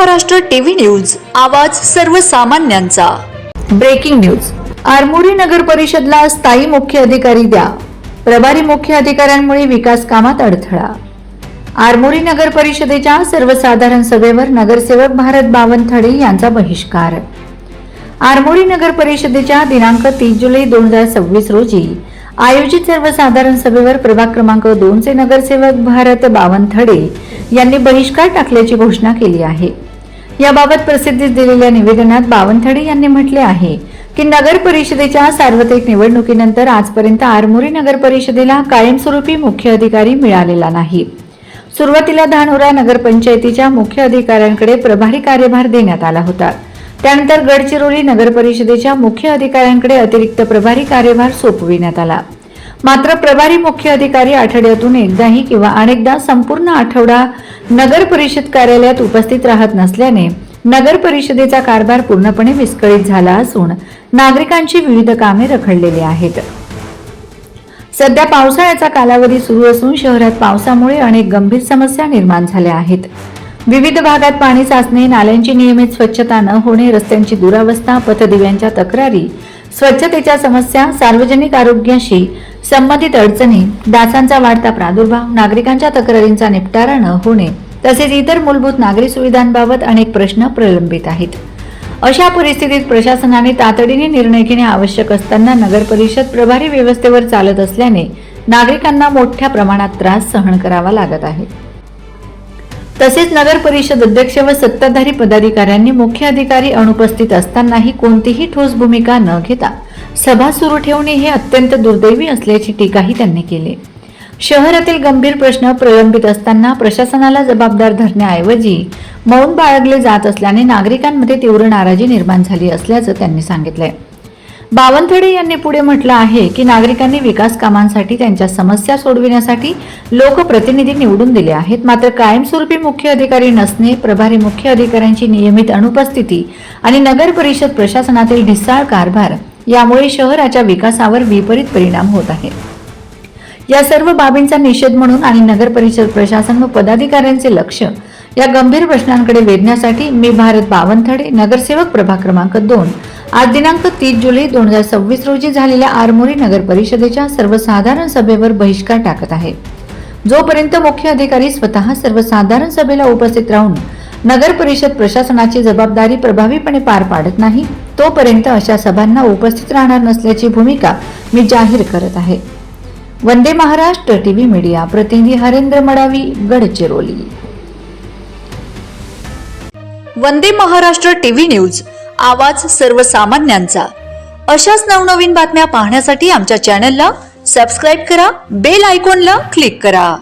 Maharashtra TV news, आवाज सर्वसामान्यांचा। Breaking news. Armori नगर परिषदला स्थायी मुख्य अधिकारी द्या, प्रभारी मुख्य अधिकाऱ्यांमुळे विकास कामात अडथळा। आरमोरी नगर परिषदेच्या सर्वसाधारण सभेवर नगरसेवक भारत बावनथडे यांचा बहिष्कार। आरमोरी नगर परिषदेच्या दिनांक 30 जुलै 2026 रोजी आयोजित सर्वसाधारण सभेवर प्रभाग क्रमांक 2 चे नगरसेवक भारत बावनथडे यांनी बहिष्कार टाकल्याची घोषणा केली आहे। याबाबत प्रसिद्धीस दिलेल्या निवेदनात बावनथडे यांनी म्हटले आहे की नगर परिषदेच्या सार्वत्रिक निवडणुकीनंतर आजपर्यंत आरमोरी नगर परिषदेला कायमस्वरूपी मुख्य अधिकारी मिळालेला नाही। सुरुवातीला धानोरा नगरपंचायतीच्या मुख्य अधिकाऱ्यांकडे प्रभारी कार्यभार देण्यात आला होता। त्यानंतर गडचिरोली नगर परिषदेच्या मुख्य अधिकाऱ्यांकडे अतिरिक्त प्रभारी कार्यभार सोपविण्यात आला। मात्र प्रभारी मुख्य अधिकारी आठवड्यातून एकदाही किंवा अनेकदा संपूर्ण आठवडा नगर परिषद कार्यालयात उपस्थित राहत नसल्याने नगर परिषदेचा कारभार पूर्णपणे विस्कळीत झाला असून नागरिकांची विविध कामे रखडलेली आहेत। सध्या पावसाळ्याचा कालावधी सुरू असून शहरात पावसामुळे अनेक गंभीर समस्या निर्माण झाल्या आहेत। विविध भागात पाणी साचणे, नाल्यांची नियमित स्वच्छता न होणे, रस्त्यांची दुरावस्था, पथदिव्यांच्या तक्रारी, स्वच्छतेच्या समस्या, सार्वजनिक आरोग्याशी संबंधित अडचणी, डासांचा वाढता प्रादुर्भाव, नागरिकांच्या तक्रारींचा निपटारा न होणे तसेच इतर मूलभूत नागरी सुविधांबाबत अनेक प्रश्न प्रलंबित आहेत। अशा परिस्थितीत प्रशासनाने तातडीने निर्णय घेणे आवश्यक असताना नगर परिषद प्रभारी व्यवस्थेवर चालत असल्याने नागरिकांना मोठ्या प्रमाणात त्रास सहन करावा लागत आहे। तसेच नगर परिषद अध्यक्ष व सत्ताधारी पदाधिकाऱ्यांनी मुख्य अधिकारी अनुपस्थित असतानाही कोणतीही ठोस भूमिका न घेता सभा सुरू ठेवणे हे अत्यंत दुर्दैवी असल्याची टीकाही त्यांनी केली। शहरातील गंभीर प्रश्न प्रलंबित असताना प्रशासनाला जबाबदार धरण्याऐवजी मौन बाळगले जात असल्याने नागरिकांमध्ये तीव्र नाराजी निर्माण झाली असल्याचं त्यांनी सांगितलंय। बावनथडे यांनी पुढे म्हटलं आहे की नागरिकांनी विकास कामांसाठी त्यांच्या समस्या सोडविण्यासाठी लोकप्रतिनिधी निवडून दिले आहेत, मात्र कायमस्वरूपी मुख्य अधिकारी नसणे, प्रभारी मुख्य अधिकाऱ्यांची नियमित अनुपस्थिती आणि नगर परिषद प्रशासनातील ढिसाळ कारभार यामुळे शहराच्या विकासावर विपरीत परिणाम होत आहे। या सर्व बाबींचा निषेध म्हणून आणि नगर परिषद प्रशासन व पदाधिकाऱ्यांचे लक्ष या गंभीर प्रश्नांकडे वेधण्यासाठी मी भारत बावनथडे, नगरसेवक प्रभाग क्रमांक 2 आज दिनांक 30 जुलै 2026 रोजी झालेल्या आरमोरी नगर परिषदेच्या सर्वसाधारण सभेवर बहिष्कार टाकत आहे। जोपर्यंत मुख्य अधिकारी स्वतः सर्वसाधारण सभेला उपस्थित राहून नगर परिषद प्रशासनाची जबाबदारी प्रभावीपणे पार पाडत नाही तोपर्यंत अशा सभांना उपस्थित राहणार नसल्याची भूमिका मी जाहीर करत आहे। वंदे महाराष्ट्र टीव्ही मीडिया प्रतिनिधी हरेंद्र मडावी, गडचिरोली। वंदे महाराष्ट्र टीव्ही न्यूज, आवाज सर्वसामान्यांचा। अशाच नवनवीन बातम्या पाहण्यासाठी आमच्या चॅनलला सबस्क्राइब करा, बेल आयकॉनला क्लिक करा।